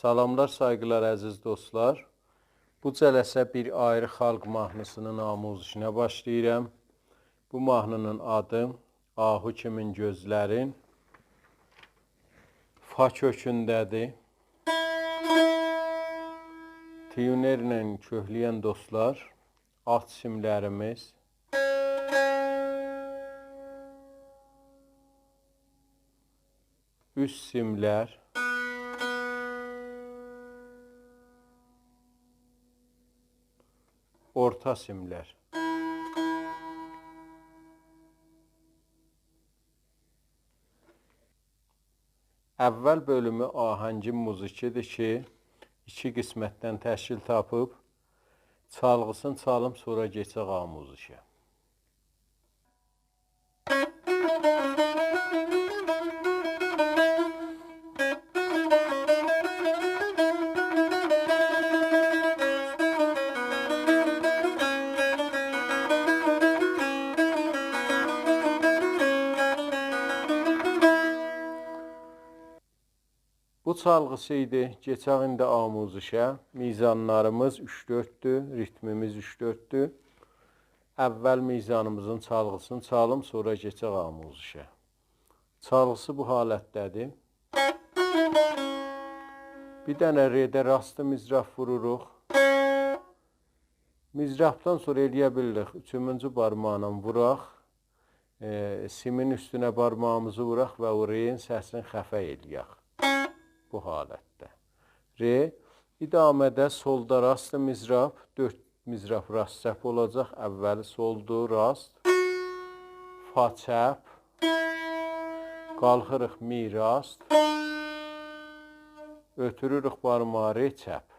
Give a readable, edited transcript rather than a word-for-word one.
Salamlar, sayğılar əziz dostlar. Bu cələsə bir ayrı xalq mahnısının amuzişinə başlayıram. Bu mahnının adı Ahu kimin gözlərin Fa kökündədir. Tiyunerlə köhləyən dostlar, alt simlərimiz üst simlər, orta simlər. Əvvəl bölümü ahəngin muzikidir ki, iki qismətdən təşkil tapıb, çalğısını çalım, sonra geçək amuzişə. Bu çalğısı idi. Geçək indi amuzişə. Mizanlarımız 3-4'dür, ritmimiz 3-4'dür. Əvvəl mizanımızın çalğısını çalım, sonra geçək amuzişə. Çalğısı bu halətdədir. Bir dənə redə rastı mizraf vururuq. Mizrafdan sonra eləyə bilirik. 3-cü barmağına vuraq. Simin üstünə barmağımızı vuraq və o reyin səsini xəfə eləyək. Bu halətdə. Re, idamədə solda rastı mizraf, 4 mizraf rast çəp olacaq. Əvvəli soldu, rast, fa çəp, qalxırıq mi rast, ötürürük barmağı re çəp.